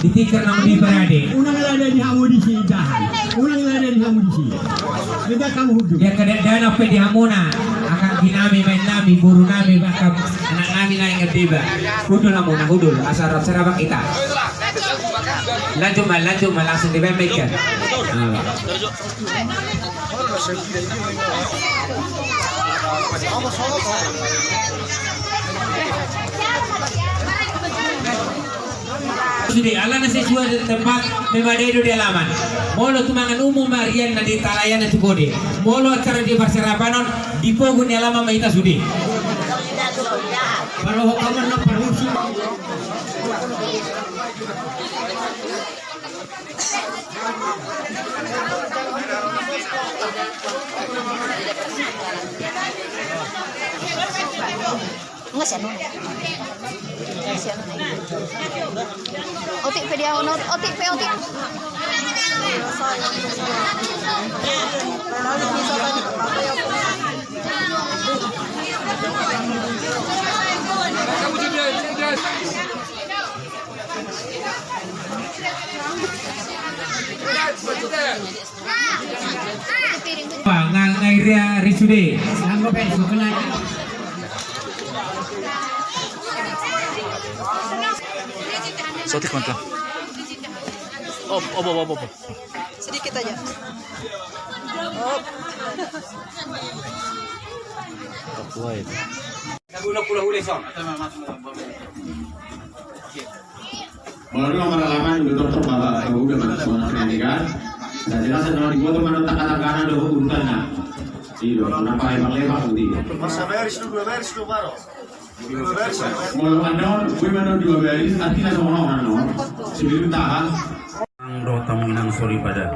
Ditikar ng di parade. Unang lada di hamu di sidahan. Unang lada di hamu di sida. Beda kamu hudu. Ya kadang-kadang apa di hamuna akan ginami main nami guru nami akan anak nami na yang tiba. Hudul hamuna hudul asal serabak kita. Lanjut mal langsung dibemekkan. Sudah, ala nasi sudah tempat memadai di halaman. Molo tumangan umum marian na di talayan na tukode. Molo acara di Barserapanon di pogun di halaman maita sudah. Baru kamu nak perhusi. Enggak sih, otik pe dia honor, otik pe otik. Ngai ria risude. Sanggup esok lagi. Sotik mantap. Oh. Sedikit aja. Oh. Kuat. Pulau hule song. Kalau pengalaman dokter bapak udah masuk pendidikan, dan jelas setelah dibuat teman takaran ada urutannya. Iya, kenapa lebar nanti? Masa beres dulu baru. Kalau anda, gue mana 2 baris, nanti langsung orang sebelum tahan. Ang tamu inang sori pada.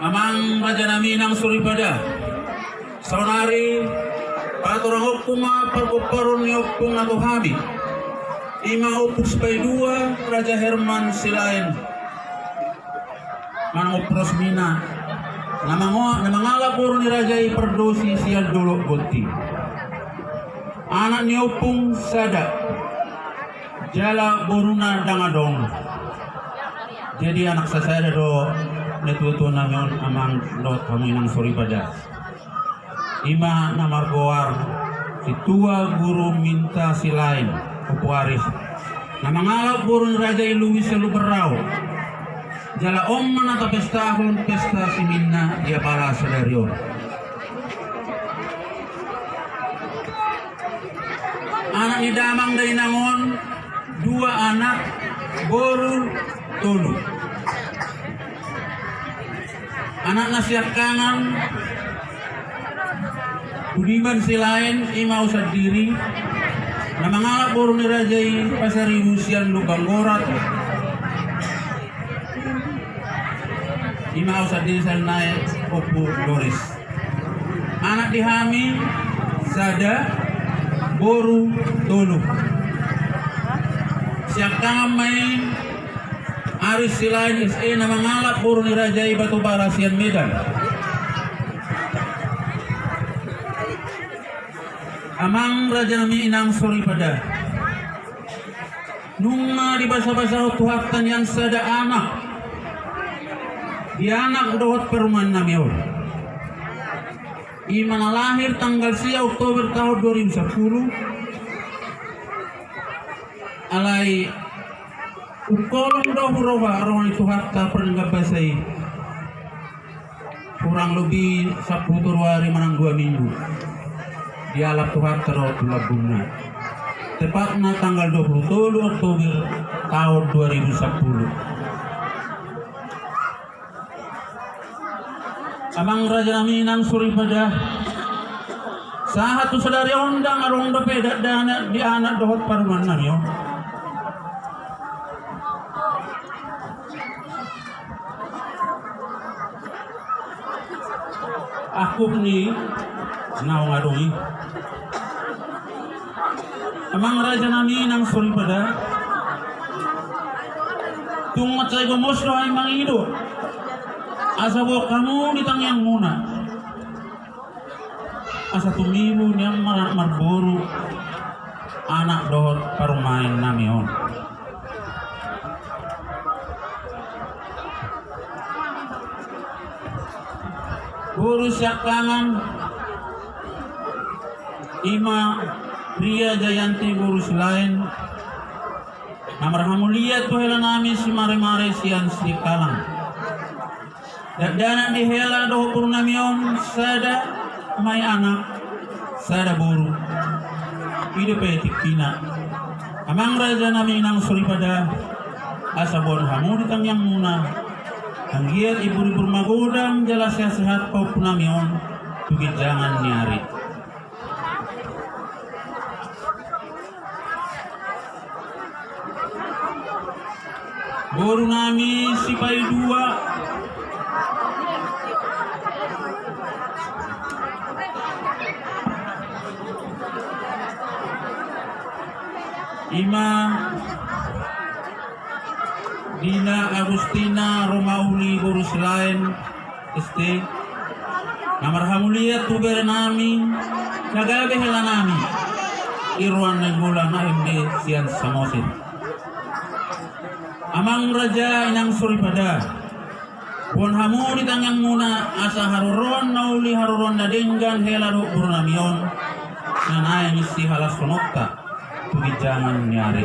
Amang raja nami inang sori pada. Saunari paturang hukuma perkuparon yopung atau hami. Ima opus pai 2 Raja Herman Silain. Mang opros mina. Namangala puro ni Raja Iperdosi sial dolo goti. Anak ni opung sada. Jala boruna dangadong. Jadi anak saya do netutu nanyon amang dot kami nang sori pada. Ima namar goar situa guru minta silain upuaris. Namangala puro ni Raja Luis Luberau. Jala om manata pesta siminna dia pala sederio. Anak ni damang dari nangon 2 anak boru tolu. Anak nasihat kangen Budiman Silain ima usah diri. Namangalak boru ni Rajai Pasari Lusian Lubang Gorat. Ima usah diri naik Opu Doris. Anak dihami sada boru tolu. Siap tangan main Aris Silain SE nama ngalak boru ni Rajai Batubara Sian Medan. Amang raja nami inang sori pada. Nunga di basa-basa tuhatan yang sada anak. Di anak dohot perumahan nami or. Imana lahir tanggal 10 Oktober tahun 2010. Alai ukolong doh roba arong itu harta penenggak basai. Kurang lebih 10 Februari menang 2 minggu. Di alap tuhan terot labungna. Tepatnya tanggal 27 Oktober tahun 2010. Amang raja nami nang suri pada sahatu sadari ondang arong beda dana di anak dohot paruman nami yo. Aku ni naong adongi. Amang raja nami nang suri pada tungat saya gomos doh ay mangido. Asa bawa kamu di tangyang muna. Asa tumimu niyang marboru anak dohot parumain namion. Guru Syaklangan Ima Ria Jayanti guru lain Namar hamulia tu hela nami si mare-mare sian si kalang. Dana di hela doh guru namion sada mai anak sada buru hidup etik pina. Amang raja nami nang suri pada asabon hamu ditang yang muna. Anggiat ibu-ibu magodang jelasnya sehat kau punamion tugi jangan nyari. Guru nami sipai dua Ima Dina Agustina Romauli guru selain ST Namar hamulia tuber nami Kagabe hela nami Irwan Negula na MD Sian Samosin Amang raja inang suri pada Pon hamu ditang yang muna asa haruron nauli haruron na denggan hela do guru namion Nanay isi halas sonokta tugi jangan nyari.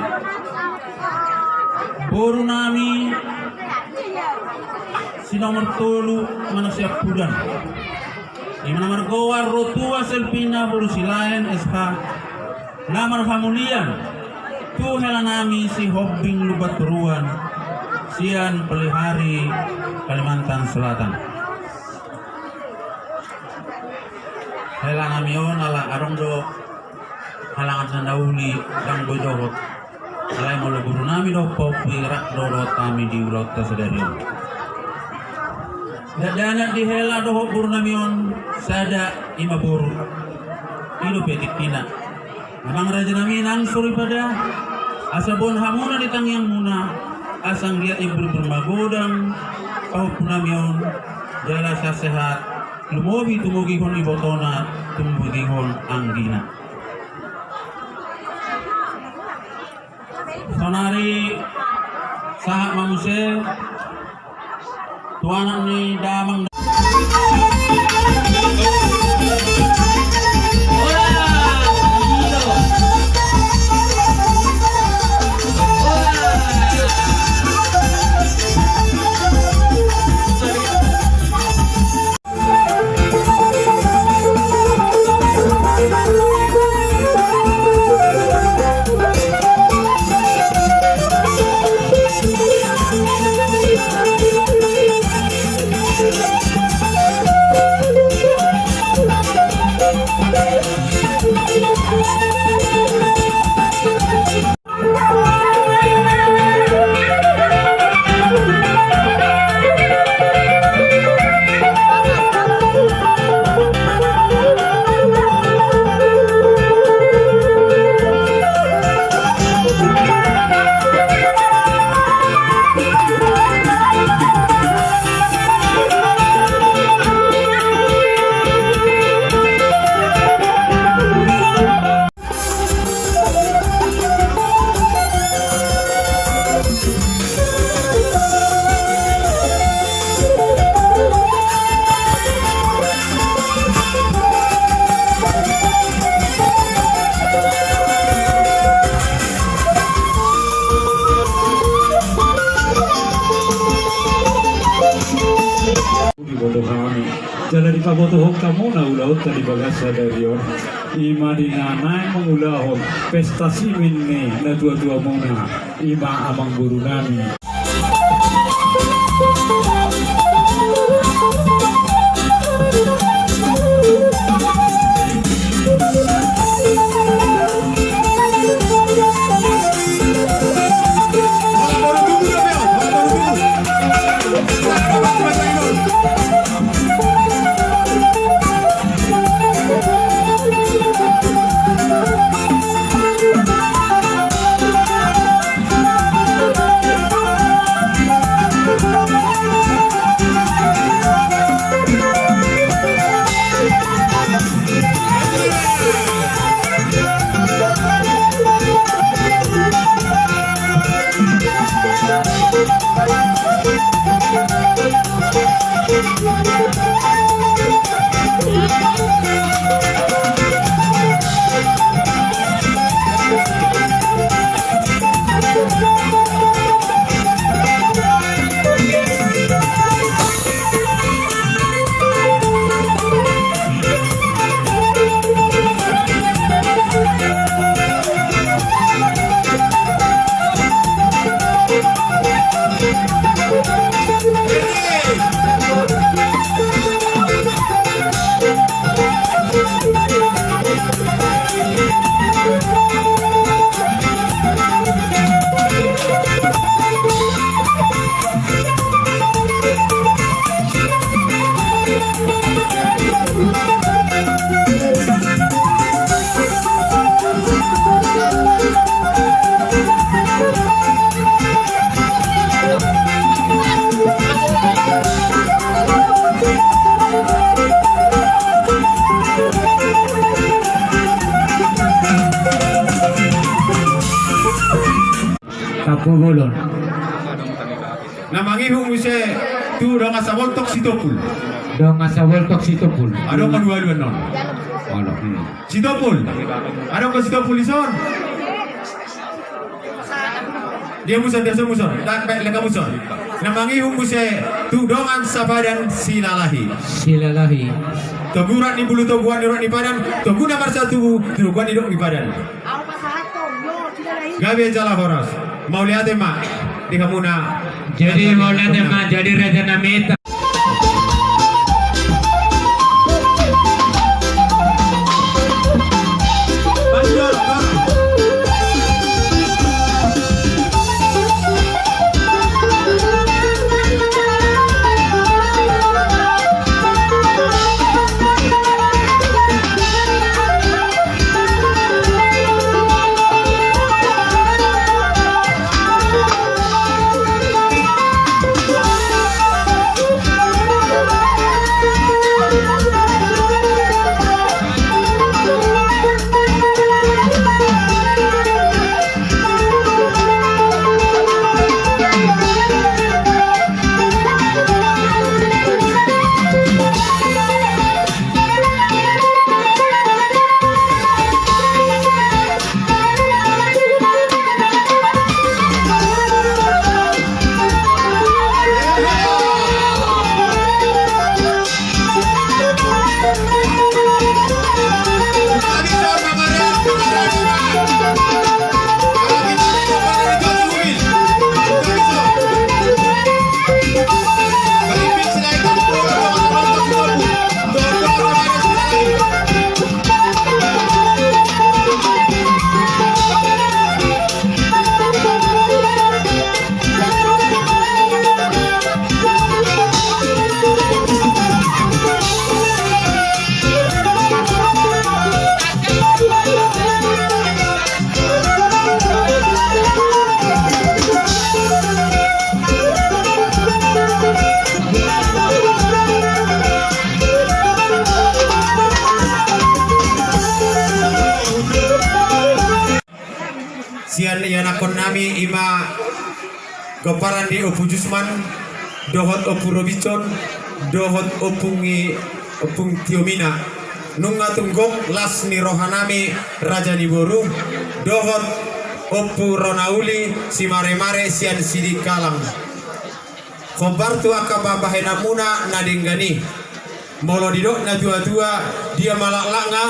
Guru nami si nomor tolu manusia kudan. Di mana margowar rotua selpina buru silain SH. Namar hamulian tu hela nami si hobbing lubat turuan sian pelihari Kalimantan Selatan. Hela nami on ala arong do halangan sandauli kang bojohot. Alay mula guru nami do popirak dodot kami di ulot kasadarion. Dadanak di hela do guru nami on sada ima buru. Hidup etik pina. Amang raja nami nang suri pada asabon hamuna ditang yang muna asang lihat ibu bermagodang kau punamion jala sehat lumobi tumugihon ibotona tumugihon anggina. Sonari saat manusia tuanak ni damang Jalan di pabotohong kamu na ulahot tadi bagasa dari on. Ima di nanay mengulahot pesta simin ni na tua-tua muna. Ima amang guru nami. kapulon. Namangihong use tu dong asa voltok sitopul. Dong asa voltok sitopul. Ada kedua-dua non. Ano? Sitopul. Ada ke sitopul ison. Dia muson tak baik lega muson. Namangihong use tu dongan sabadan silalahi. Silalahi. Toguran ni bulu toguan ni padan. Toguna marsatu toguan ni dok ni padan. Gabi jala horas. Mau lihat mak di kamu na. Jadi mau lihat mak jadi raja namita. Sian yanakon nami ima goparan di opu Jusman dohot opu Robinson dohot opung Tiomina nunga tunggok las ni rohanami Raja Niboru dohot opu Ronauli si mare sian sidik kalang kobar tu akaba bahena muna nadinggani molo didok na dua dia malak langa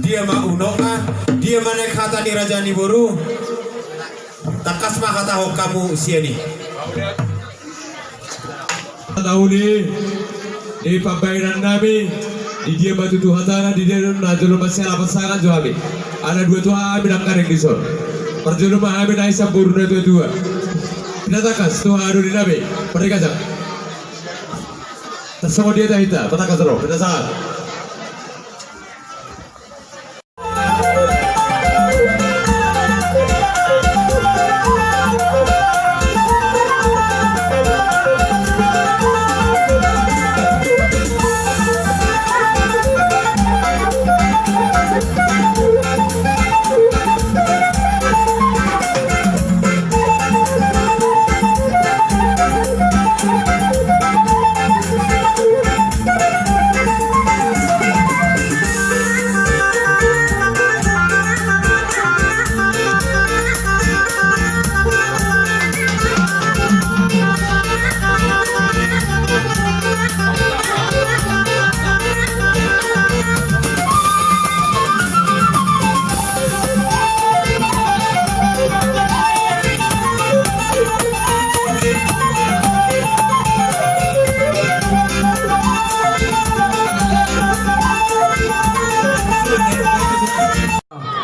dia maunonga dia mana kata ni Raja Niboru takas mah kata ho kamu siani Nauli di pabainan nabi di dia batu tuhatana di dia najulu masih apa sangat johabi ada dua tua bidang kareng di son perjulu mah abi naisa buruna dua kita takas tuh haru di nabi pergi kajak tersama dia dah hita takas roh kita sangat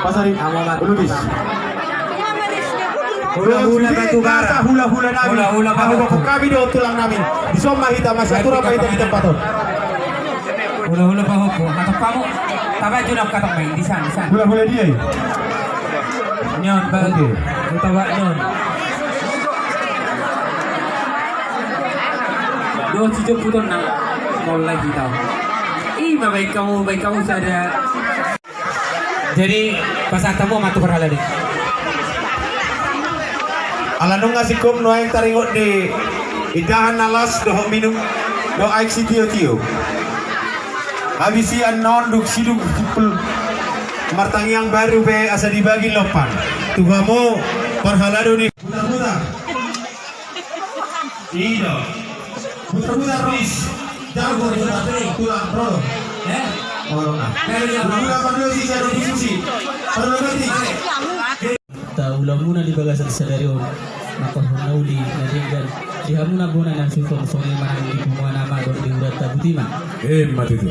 Pasari Lubis Hula-hula batu bara. hula-hula namin Hula-hula kami batu. kami do tulang namin di somma hita masatura pa hita di tempat Hula-hula pa hupo. Katok pa mo. Tabay dyan ang katok may. Disan. hula-hula dia Nyon, bagi. Utawa nyon. Doon si Jok Putong nang mau lagi tau. Baik kamu sadar. Jadi pas ketemu matu berhala deh. Alanong nga si Kum no ay taringot di idahan nalas doho minum do ay si tio. Habis si anon duk siduk kupul martangi yang baru be asa dibagi lopan. Tugamo parhalado ni putar-putar. Iya. Putar-putar please. Jangan putar tulang bro. Corona. Buka pandu si saya diskusi. Perlu ngerti. Ulang muna di bagasan sadarion nauli naringan di hamuna bona ng sifon songi manang di kumuha nama don di urat tabutima Mati itu.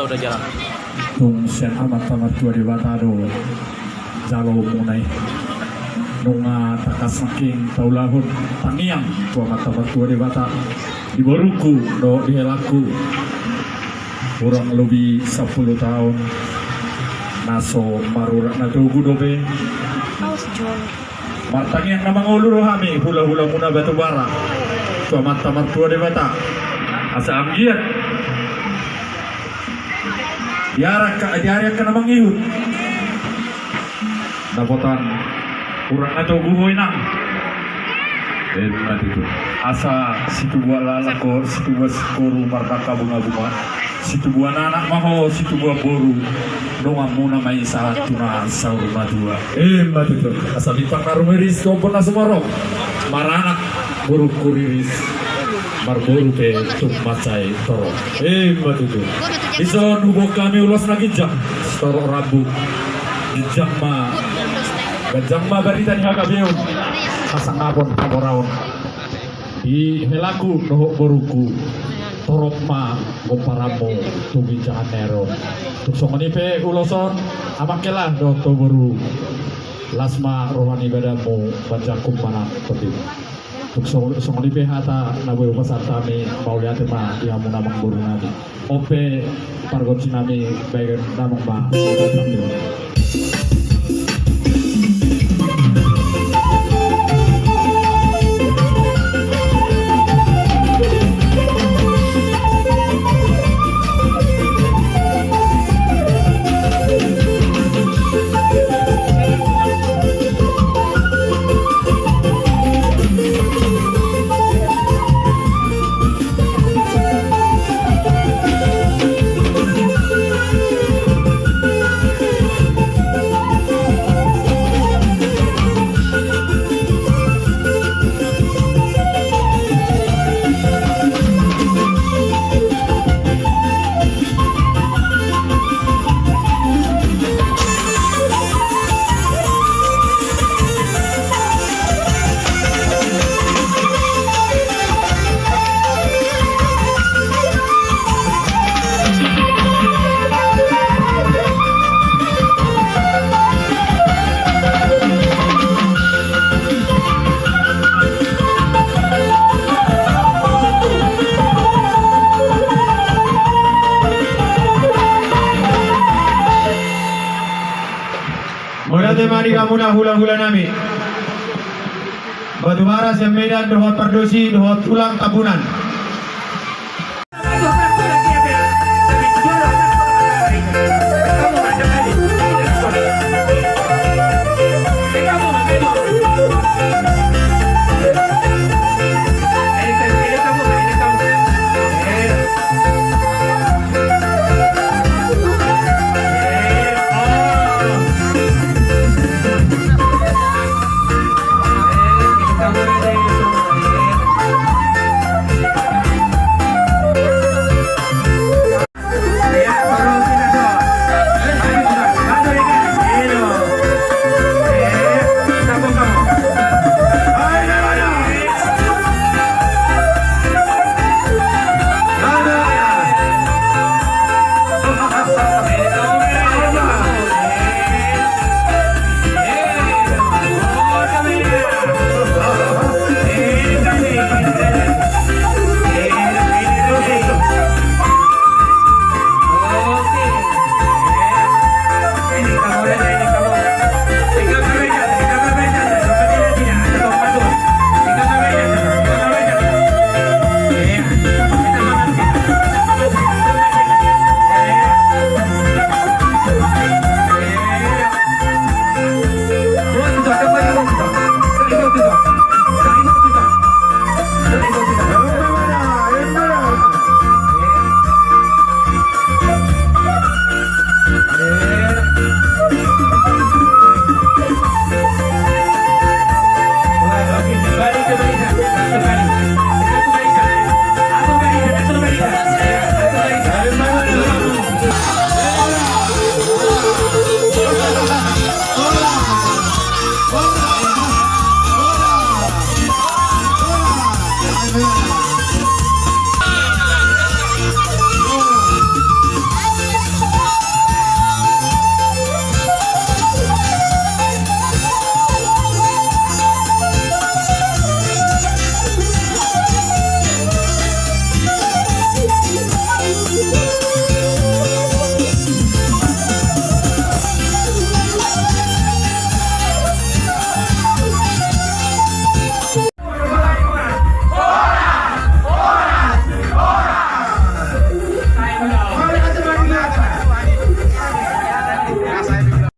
udah jalan. Nung sen amat tua di batado jalo munai nunga takas saking taulahun tangiang tua mata tua di bata di boruku do di helaku kurang lebih 10 tahun naso marurak na dugu dobe martangiang na mga ulo kami hula-hula muna batu bara tua mata tua di bata asa amgiat diarak ka namang ihut dapotan kurang na to guhoy nang itu asa situ buah lalako situ buah skoro martaka bunga-bunga situ buah nanak maho situ buah boru doang muna may isa tuna sa rumah dua matuto asa lipak na rumiris kompon na sumarok maranak buruk kuriris marboru pe tuk macai toro matuto iso nubok kami ulos lagi jam toro rabu jam ma gajang ma barita ni hakabeon kasangapon kamoraon di helaku nohok boruku torok ma komparamo tugi janganero tuk songoni pe uloson amakelah do to boru lasma rohani badamu baca kumpana peti tuk songoni pe hata naboy pasartami pauliate ma yamu namang boru nani ope pargon sinami baik namang ma Mari kamu na hula-hula nami Batubara sa Medan dohot Pardosi dohot Tulang Kabunan